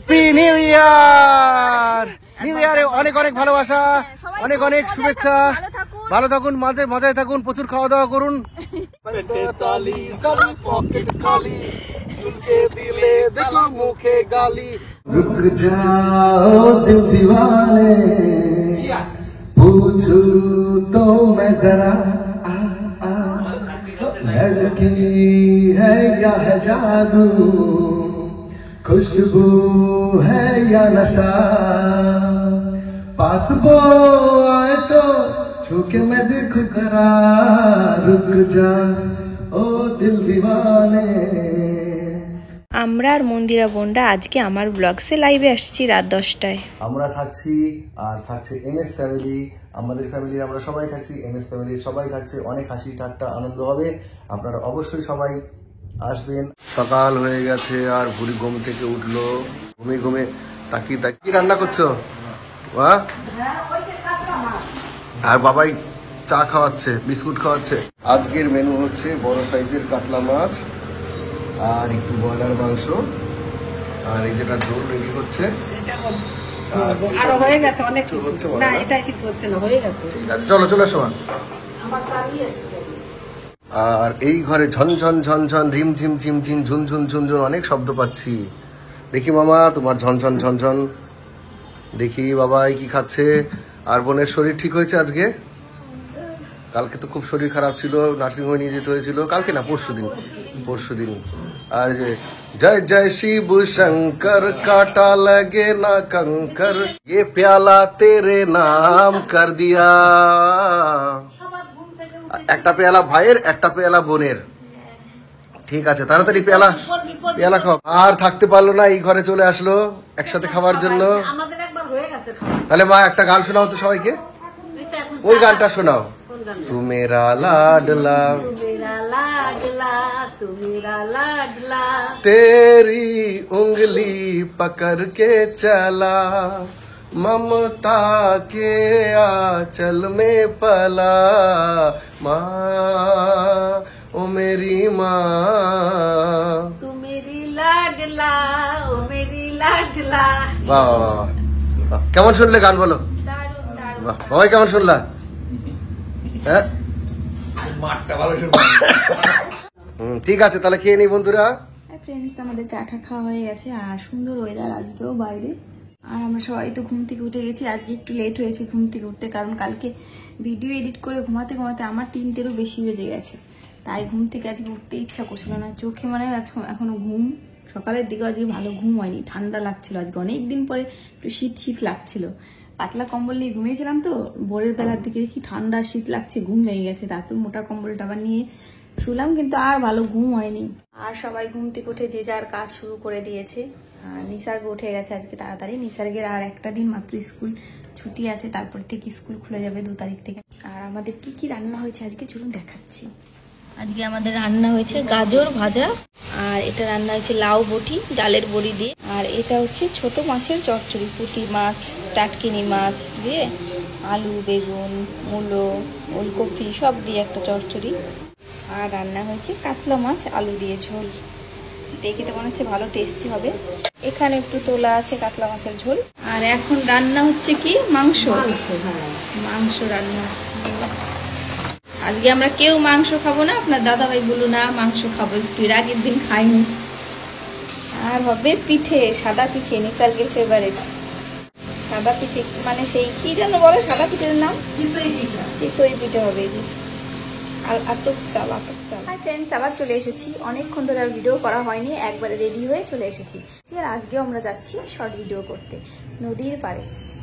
Happy new year. New ইয়ারে অনেক অনেক ভালোবাসা, অনেক অনেক শুভেচ্ছা। ভালো থাকুন, মাঝে মজায় থাকুন, প্রচুর খাওয়া দাওয়া করুন। দিলে দেখো মুখে গালি। রুক যাও দিল দিওয়ানে, पूछू तो मैं जरा लड़की है या है जादू, खुशबू है या नशा, पास वो आए तो छूके मैं देखूं जरा, रुक जा ओ दिल दीवाने। আমরা আর মন্দিরা বোনরা আজকে আমার ব্লগসে লাইভে আসছি রাত 10টায়। আমরা থাকছি আর থাকছে এমএস ফ্যামিলি, আমাদের ফ্যামিলির আমরা সবাই থাকছি, এমএস ফ্যামিলির সবাই থাকছে। অনেক হাসি ঠাট্টা আনন্দ হবে, আপনারা অবশ্যই সবাই আসবেন। সকাল হয়ে গেছে আর ভুরি ঘুম থেকে উঠলো, ঘুমে ঘুমে তাকিয়ে তাকিয়ে রান্না করছো আর বাবাই চা খাওয়াচ্ছে, বিস্কুট খাওয়াচ্ছে। আজকের মেনু হচ্ছে বড় সাইজের কাতলা মাছ আর একটু ব্রয়লার মাংস, আর এই যেটা ঝোল রেডি হচ্ছে। আরো হয়ে গেছে অনেক কিছু হচ্ছে না, এটা কিছু হচ্ছে না, হয়ে গেছে। ঠিক আছে, চলো চলে আসো। আর এই ঘরে ঝনঝন ঝনঝন, রিম ঝিম ঝিম ঝিম, ঝুনঝুন ঝুনঝুন অনেক শব্দ পাচ্ছি। দেখি মামা তোমার ঝনঝন ঝনঝন, দেখি বাবাই কি খাচ্ছে। আর বোনের শরীর ঠিক হয়েছে আজকে? কালকে তো খুব শরীর খারাপ ছিল, নার্সিংহোমে নিয়ে যেতে হয়েছিল। কালকে না, পরশু দিন। আর যে জয় জয় শিব শঙ্কর, কাটা লাগে না कंकर, ये प्याला तेरे नाम कर दिया। একটা পেয়ালা ভাইয়ের, একটা পেয়ালা বোনের। ঠিক আছে, তাড়াতাড়ি পেয়ালা খাও। আর থাকতে পারলো না, এই ঘরে চলে আসলো একসাথে খাবার জন্য। তাহলে মা একটা গান শোনাও তো সবাইকে, ওই গানটা শোনাও। तू मेरा लाडला, तू मेरा लाडला, तेरी उंगली पकड़ के चला, ममता के आंचल में पला, माँ ओ मेरी माँ, तू मेरी लाडला, ओ मेरी लाडला। वाह वाह वाह, কেমন শুনলে গান বলো? বাহ, বাবাই কেমন শুনলা? হ্যাঁ, ঠিক আছে, তাহলে খেয়ে নি বন্ধুরা। ফ্রেন্ডস, আমাদের চাটা খাওয়া হয়ে গেছে আর সুন্দর ওয়েদার আজকেও বাইরে। আর আমরা সবাই তো ঘুম থেকে উঠে গেছি। আজকে একটু লেট হয়েছে ঘুম থেকে উঠতে, কারণ কালকে ভিডিও এডিট করে ঘুমাতে ঘুমাতে আমার 3টেরও বেশি বেজে গেছে। তাই ঘুম থেকে আজকে উঠতে ইচ্ছা করছিল না, চোখে মানে এখনো ঘুম। সকালের দিকে আজকে ভালো ঘুম হয়নি, ঠান্ডা লাগছিল। আজকে অনেকদিন পরে একটু শীত শীত লাগছিল, পাতলা কম্বল নিয়ে ঘুমিয়েছিলাম তো, ভোরের বেলার দিকে দেখি ঠান্ডা শীত লাগছে, ঘুম ভেঙে গেছে। তারপর মোটা কম্বলটা আবার নিয়ে শুলাম, কিন্তু আর ভালো ঘুম হয়নি। আর সবাই ঘুম থেকে উঠে যে যার কাজ শুরু করে দিয়েছে। নিসার্গ উঠে গেছে আজকে তাড়াতাড়ি। নিসার্গের আর একটা দিন মাত্র স্কুল ছুটি আছে, তারপর থেকে স্কুল খুলে যাবে 2 তারিখ থেকে। আর আমাদের কি কি রান্না হয়েছে আজকে চলুন দেখাচ্ছি। আজকে আমাদের রান্না হয়েছে গাজর ভাজা, আর এটা রান্না হয়েছে লাউ বটি ডালের বড়ি দিয়ে, আর এটা হচ্ছে ছোট মাছের চচ্চড়ি, পুঁটি মাছ টাটকিনি মাছ দিয়ে আলু বেগুন মূলো ওলকপি সব দিয়ে একটা চচ্চড়ি। আর রান্না হয়েছে কাতলা মাছ আলু দিয়ে ঝোল, দেখে তো মনে হচ্ছে ভালো টেস্টি হবে। এখানে একটু তোলা আছে কাতলা মাছের ঝোল। আর এখন রান্না হচ্ছে কি মাংস রান্না হচ্ছে। আজকে আমরা কেউ মাংস খাবো না, আপনার দাদাভাই বললো না মাংস খাবো একটু, এর আগের দিন খাইনি। আর হবে পিঠে, সাদা পিঠে, নিসার্গের ফেভারিট সাদা পিঠে, মানে সেই কি যেন বলে সাদা পিঠের নাম, চিতই পিঠে হবে। যে আর আতপ চাল। হাই ফ্রেন্ডস, আবার চলে এসেছি। অনেকক্ষণ ধরে আর ভিডিও করা হয়নি, একবারে রেডি হয়ে চলে এসেছি। আর আজকেও আমরা যাচ্ছি শর্ট ভিডিও করতে নদীর পাড়ে।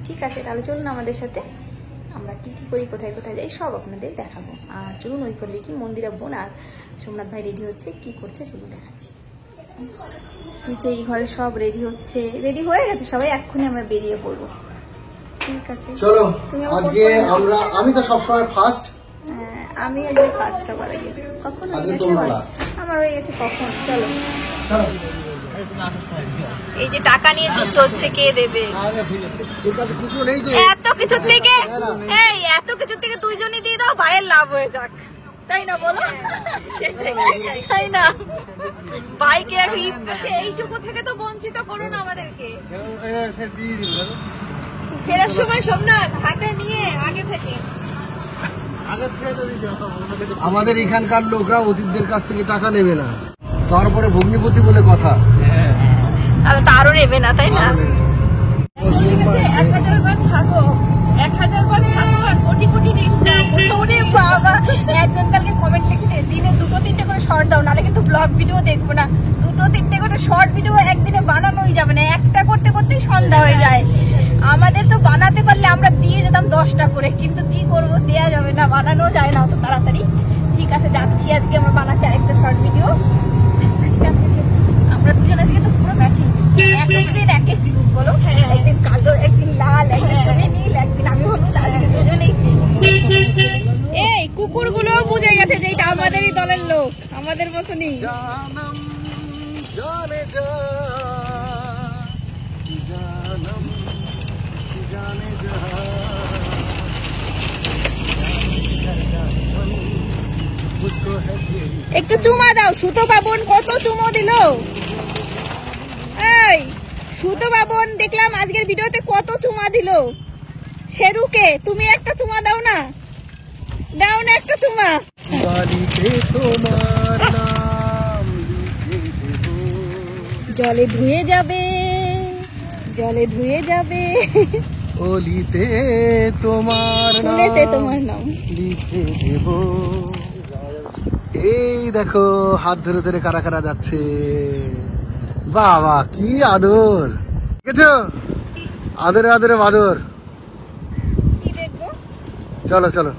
ঠিক আছে, তাহলে চলুন আমাদের সাথে, আমরা কি কি করি, কোথায় কোথায় যাই সব আপনাদের দেখাবো। আর চলুন ওই করে দেখি মন্দিরা বোন আর সোমনাথ ভাই রেডি হচ্ছে, কি করছে চলুন দেখাচ্ছি। এই ঘরে সব রেডি হচ্ছে, রেডি হয়ে গেছে সবাই, এক্ষুনি আমরা বেরিয়ে পড়বো। ঠিক আছে চলো। আজকে আমি তো সবসময় ফার্স্ট, আমি আজকে ফার্স্টটা পারা গিয়ে কখন আমার হয়ে গেছে কখন। চলো, এই যে টাকা নিয়ে যুদ্ধ হচ্ছে, কে দেবে? এত কিছু থেকে 2জনই দিয়ে দাও, ভাইয়ের লাভ হয়ে যাক। তাই না বলো? তাই না? বাইকে এইটুকু থেকে তো বঞ্চিত করো না আমাদেরকে। ফেরার সময় সোমনাথ হাতে নিয়ে আগে থেকে আমাদের এখানকার লোকরা অতিথিদের কাছ থেকে টাকা নেবে না, তারপরে ভগ্নিপতি বলে কথা। তাহলে তারও নেবে না, তাই না? 1000 বার থাকো, 1000 বার থাকো আর কোটি কোটি ইনকাম। ওরে বাবা, একজন কালকে কমেন্ট লিখেছে দিনে 2-3টে করে শর্ট দাও, নাহলে কিন্তু ব্লগ ভিডিও দেখবো না। 2-3টে করে শর্ট ভিডিও একদিনে বানানোই যাবে না, একটা করতে করতেই সন্ধ্যা হয়ে যায়। আমাদের তো বানাতে পারলে আমরা দিয়ে যেতাম 10টা করে, কিন্তু কি করবো, দেয়া যাবে না, বানানো যায় না অত তাড়াতাড়ি। ঠিক আছে, যাচ্ছি আজকে আমরা বানাতে আরেকটা শর্ট ভিডিও। ঠিক আছে, আমরা দুজন আজকে তো পুরো ম্যাচিং, একদিন এক এক লুক বলো। একদিন কালো, একদিন লাল, একদিন তুমি নীল, একদিন আমি হলুদ, আজকে দুজনেই। এই কুকুরগুলো বুঝে গেছে যে এটা আমাদেরই দলের লোক, আমাদের মতনই। জানম জানে যা জানম জানে যা মুঝকো है तेरी। একটু চুমা দাও। সুতো বাবন কত চুমো দিল। এই সুতো বাবন দেখলাম আজকের ভিডিওতে কত চুমা দিল। শেরুকে তুমি একটা চুমা দাও না, দাও না একটা চুমা। বালিতে তোমার নাম লিখে দেব, জলে ধুয়ে যাবে, জলে ধুয়ে যাবে, অলিতে তোমার ফুলেতে নাম তোমার নাম লিখে দেব। এই দেখো হাত ধরে ধরে কারা কারা যাচ্ছে, বাবা কি আদর, দেখেছো? আদরে আদরে বাদর। কি দেখবো? চলো চলো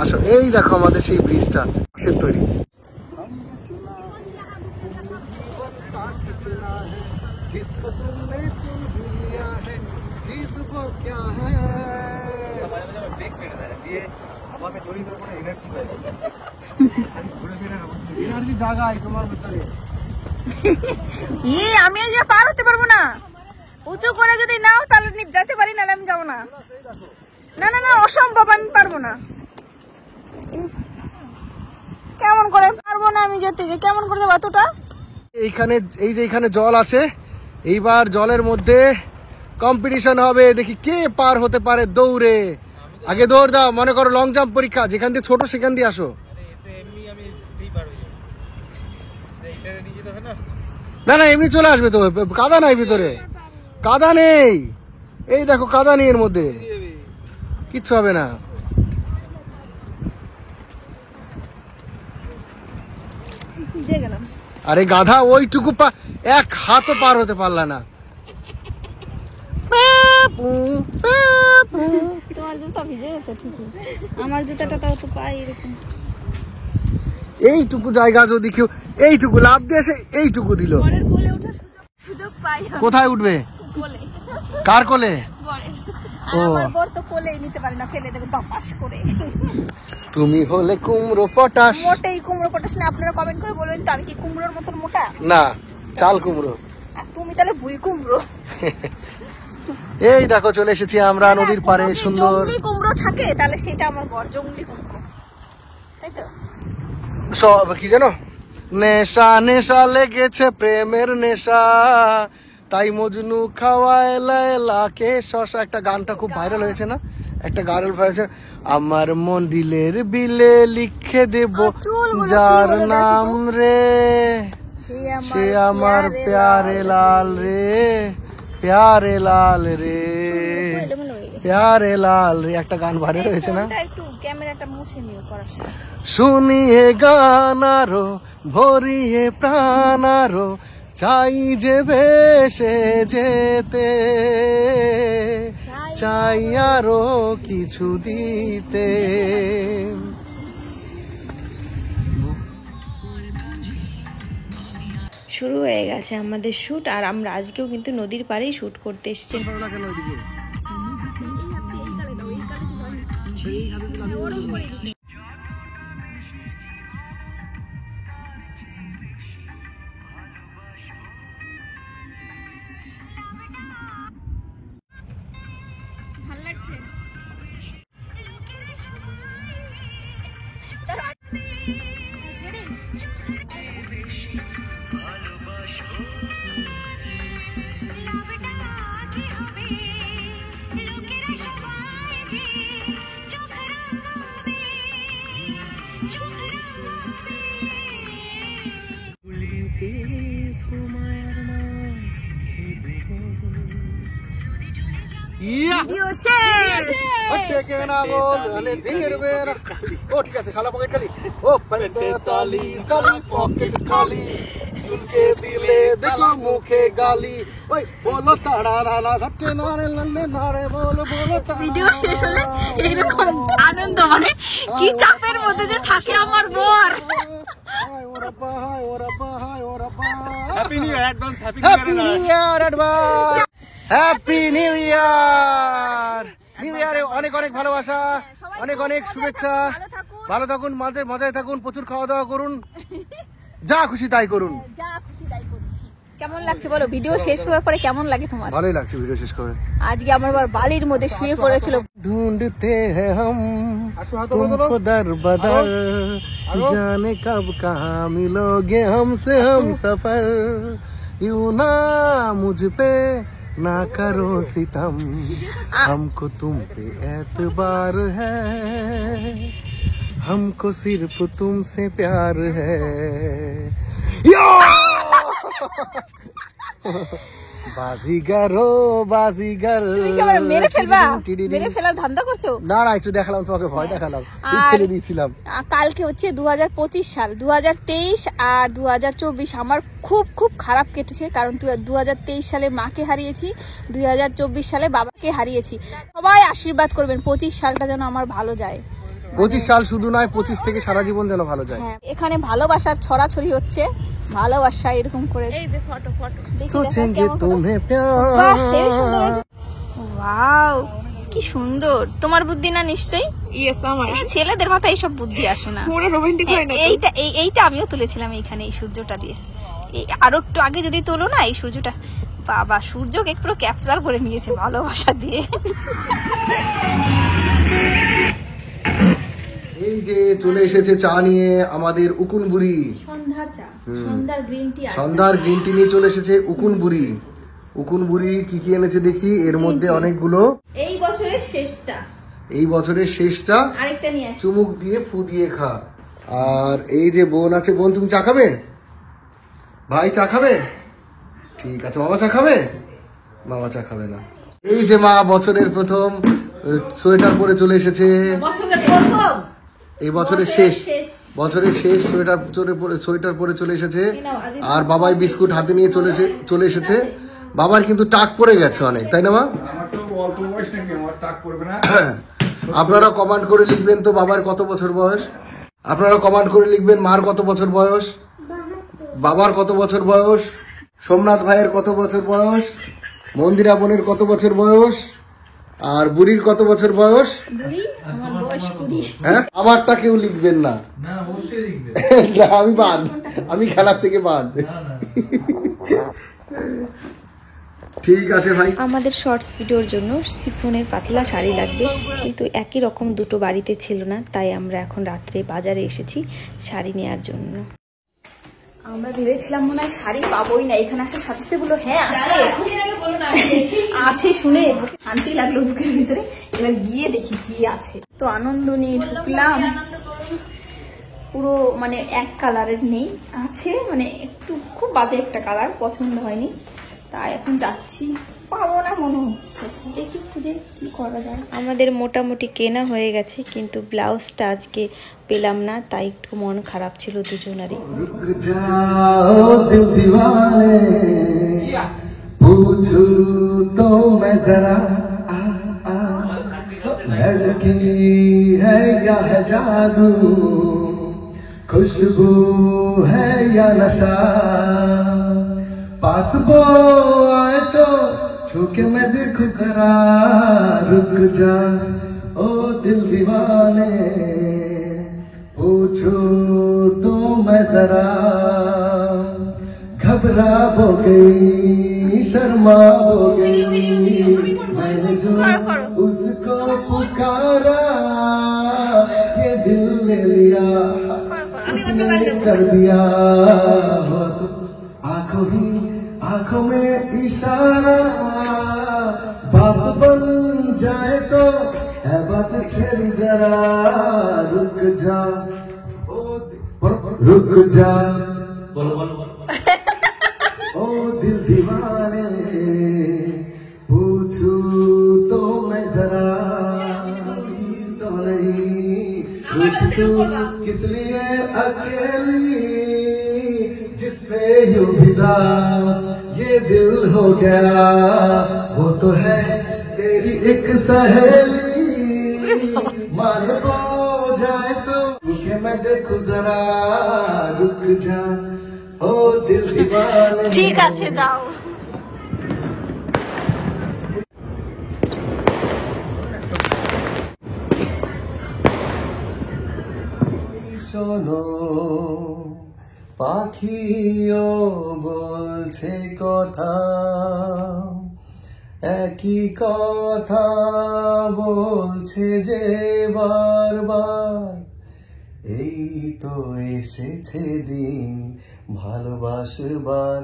আসো, এই দেখো আমাদের সেই ব্রিজটা বাঁশের তৈরি। আমি এই যে পার হতে পারবো না। উঁচু করে যদি নাও তাহলে যেতে পারি, নাহলে আমি যাবো না। না না না, অসম্ভব, আমি পারবো না। কেমন করে পারবো না আমি যেতে, যে কেমন করে যাবো এতটা? এইখানে এই যে এখানে জল আছে, এইবার জলের মধ্যে কম্পিটিশন হবে, দেখি কে পার হতে পারে দৌড়ে। আগে দৌড় দাও, মনে করো লং জাম্প পরীক্ষা, যেখান দিয়ে ছোট সেখান দিয়ে আসো। না না এমনি চলে আসবে তো, কাদা নাই ভিতরে, কাদা নেই। এই দেখো কাদা নেই এর মধ্যে, কিচ্ছু হবে না। আরে গাধা, ওইটুকু এক হাতও পার হতে পারলা না। তোমার জুতা ভিজে যেত ঠিকই, আমার জুতাটা তাও তো পাই এরকম। এইটুকু জায়গা যদি কেউ এইটুকু লাভ দিয়ে এসে এইটুকু দিল, সুযোগ পাই। কোথায় উঠবে? কার কোলে? আমার বর তো কোলেই নিতে পারে না, ফেলে দেবে বাপাস করে। তুমি হলে কুমড়ো পটাশ। মোটেই কুমড়ো পটাশ না। আপনারা কমেন্ট করে বলবেন তার কি কুমড়োর মতন মোটা? না, চাল কুমড়ো। আর তুমি তাহলে ভুই কুমড়ো। এই দেখো চলে এসেছি আমরা নদীর পাড়ে, সুন্দর। জঙ্গলি কুমড়ো থাকে তাহলে সেটা আমার বর, জঙ্গলি কুমড়ো, তাই তো? সব কি জানো, নেশা নেশা লেগেছে প্রেমের নেশা, তাই মজনু খাওয়ায় লায়লাকে শশা। একটা গানটা খুব ভাইরাল হয়েছে না, একটা গান হয়েছে, আমার মন্দিলের বিলে লিখে দেব যার নাম রে, সে আমার প্যারে লাল রে, প্যারে লাল রে, প্যারে লাল রে, একটা গান ভাইরাল হয়েছে না। একটু ক্যামেরাটা মুছে নিও করার সময়। শুনিয়ে গান আরো ভরিয়ে প্রাণ আরো, চাই যে ভেসে যেতে, চাই আরো কিছু দিতে। শুরু হয়ে গেছে আমাদের শুট, আর আমরা আজকেও কিন্তু নদীর পাড়েই শুট করতে এসেছি। ভিডিও শেষ। ও ঠিক আছে, শালা পকেট খালি, ও পেটে তালি খালি পকেট খালি, চুলকে দিলে দেখো মুখে গালি, ওই বলো তাড়া রানা ধরতে নারে লল্লে নারে বলো বলো তাড়া। ভিডিও শেষ হলে এইরকম আনন্দ, মানে কি চাপের মধ্যে যে থাকে আমার বর। হায় ওরা বা, হায় ওরা বা, হায় ওরা বা। Happy new year advance, happy happy new year advance, happy new year. New ইয়ারে অনেক অনেক ভালোবাসা, অনেক অনেক শুভেচ্ছা। ভালো থাকুন, মাঝে মজায় থাকুন, প্রচুর খাওয়া দাওয়া করুন, যা খুশি তাই করুন। যা খুশি তাই করুন। কেমন লাগছে বলো? ভিডিও শেষ হওয়ার পরে কেমন লাগে তোমার? ভালোই লাগছে ভিডিও শেষ করে। আজকে আমার বর বালির মধ্যে শুয়ে পড়েছিল। ढूंढते हैं हम तुमको दर बदर, जाने कब कहाँ मिलोगे हमसे हम सफर, यूं ना मुझ पे ना करो सितम, हमको तुम पे एतबार है, हमको सिर्फ तुमसे प्यार है। বাজিগার ও বাজিগার। তুমি কি আমার মেরে ফেলবা? মেরে ফেলার ধান্দা করছো? না না, একটু দেখালাম তোমাকে, ভয় দেখালাম, ফেলে দিয়েছিলাম। কালকে হচ্ছে 2025 সাল, 2023 আর 2024 আমার খুব খুব খারাপ কেটেছে, কারণ 2023 সালে মাকে হারিয়েছি, 2024 সালে বাবাকে হারিয়েছি। সবাই আশীর্বাদ করবেন 25 সালটা যেন আমার ভালো যায়। 25 সাল শুধু নয়, 25 থেকে সারা জীবন যেন ভালো যায়। হ্যাঁ, এখানে ভালোবাসার ছড়াছড়ি হচ্ছে, ভালোবাসা এরকম করে। এই যে ফটো ফটো সোচেঙ্গে তুমি ওয়াও, কি সুন্দর। তোমার বুদ্ধি না নিশ্চয়ই? ইয়েস আমার ছেলেদের মাথায় এইসব বুদ্ধি আসে না। পুরো রোমান্টিক হয় না। এইটা আমিও তুলেছিলাম এইখানে, এই সূর্যটা দিয়ে। আরো একটু আগে যদি তোলো না এই সূর্যটা, বাবা সূর্যকে পুরো ক্যাপচার করে নিয়েছে ভালোবাসা দিয়ে। এই যে চলে এসেছে চা নিয়ে আমাদের উকুনবুড়ি, সন্ধ্যার চা, সন্ধ্যার গ্রিন টি। সন্ধ্যার গ্রিন টি নিয়ে চলে এসেছে উকুনবুড়ি। উকুনবুড়ি কি কি এনেছে দেখি, এর মধ্যে অনেকগুলো। এই বছরের শেষ চা, এই বছরের শেষ চা, আরেকটা নিয়ে আসি। চুমুক দিয়ে ফু দিয়ে খা। আর এই যে বোন আছে, বোন তুমি চা খাবে? ভাই চা খাবে? ঠিক আছে। মামা চা খাবে? মামা চা খাবে না। এই যে মা বছরের প্রথম সোয়েটার পরে চলে এসেছে, বছরের প্রথম, এই বছরের শেষ, বছরের শেষ সোয়েটার পরে চলে এসেছে। আর বাবাই বিস্কুট হাতে নিয়ে চলে এসেছে। বাবার কিন্তু টাক পড়ে গেছে অনেক, তাই না মা? আপনারা কমেন্ট করে লিখবেন তো বাবার কত বছর বয়স, আপনারা কমেন্ট করে লিখবেন মার কত বছর বয়স, বাবার কত বছর বয়স, সোমনাথ ভাইয়ের কত বছর বয়স, মন্দিরা বোনের কত বছর বয়স, আর বুড়ির কত বছর বয়স। আমার বয়স 20। হ্যাঁ, আমারটা কেউ লিখবেন না, না আমি বাদ, আমি খেলার থেকে বাদ। ঠিক আছে ভাই। আমাদের শর্টস ভিডিওর জন্য শিফনের পাতলা শাড়ি লাগবে, কিন্তু একই রকম দুটো বাড়িতে ছিল না, তাই আমরা এখন রাত্রে বাজারে এসেছি শাড়ি নেওয়ার জন্য। আমরা ভেবেছিলাম মনে হয় শাড়ি পাবোই না, এখানে আসার সাথে সাথে বললো হ্যাঁ আছে, আছে শুনে শান্তি লাগলো বুকের ভিতরে। এবার গিয়ে দেখি কি আছে, তো আনন্দ নিয়ে ঢুকলাম। পুরো মানে এক কালারের নেই, আছে মানে একটু খুব বাজে একটা কালার, পছন্দ হয়নি, তাই এখন যাচ্ছি, পাবো না মনে হচ্ছে, দেখি খুঁজে কি করা যায়। আমাদের মোটামুটি কেনা হয়ে গেছে, কিন্তু ব্লাউজটা আজকে পেলাম না, তাই একটু মন খারাপ ছিল দুজনারই। खुशबू है या नशा, पास वो आए तो छूके मैं देखूं जरा, रुक जा ओ दिल दीवाने, पूछो तो मैं जरा, घबरा हो गई शर्मा हो गई, मैंने जो उसको पुकारा, ये दिल ले लिया उसने कर दिया, आंखों ही आंखों में इशारा बात बन जाए तो है बात छेड़ जरा रुक जा रुक जा ओ दिल दीवाने पूछू तो मैं जरा तो नहीं रुक तू किस लिए अकेली जिसपे यूं विदा ये दिल हो गया वो तो है तेरी एक सहेली मान को जाए तो मुझे मैं देखू जरा रुक जा ओ दिल दीवाने ঠিক আছে যাও। শোনো পাখিও বলছে কথা একই কথা বলছে যে বারবার এই তো এসেছে দিন ভালোবাসবার।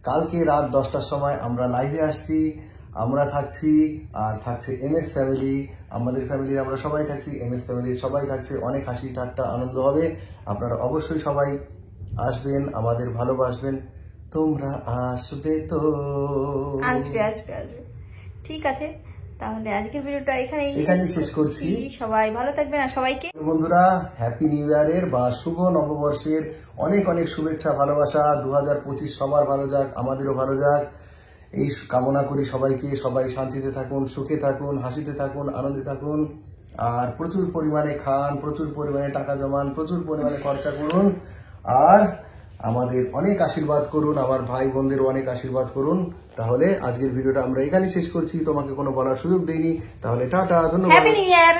কালকে রাত 10টার সময় আমরা লাইভে আসছি, আমরা থাকছি আর থাকছে এমএস ফ্যামিলি, আমাদের ফ্যামিলির আমরা সবাই থাকছি, এমএস ফ্যামিলির সবাই থাকছে, অনেক হাসি ঠাট্টা আনন্দ হবে। আপনারা অবশ্যই সবাই আসবেন, আমাদের ভালোবাসবেন। তোমরা আসবে তো? আসবে আসবে আসবে। ঠিক আছে, তাহলে আজকের ভিডিওটা এখানেই শেষ করছি। সবাই ভালো থাকবেন আর সবাইকে বন্ধুরা হ্যাপি নিউ ইয়ারের বা শুভ নববর্ষের অনেক অনেক শুভেচ্ছা ভালোবাসা। 2025 সবার ভালো যাক, আমাদেরও ভালো যাক এই কামনা করি সবাইকে। সবাই শান্তিতে থাকুন, সুখে থাকুন, হাসিতে থাকুন, আনন্দে থাকুন আর প্রচুর পরিমাণে খান, প্রচুর পরিমাণে টাকা জমান, প্রচুর পরিমাণে খরচা করুন আর আমাদের অনেক আশীর্বাদ করুন, আমার ভাই বোনদেরও অনেক আশীর্বাদ করুন। তাহলে আজকের ভিডিওটা আমরা এখানে শেষ করছি। তোমাকে কোনো বলার সুযোগ দেইনি, তাহলে টাটা, ধন্যবাদ। Happy new year.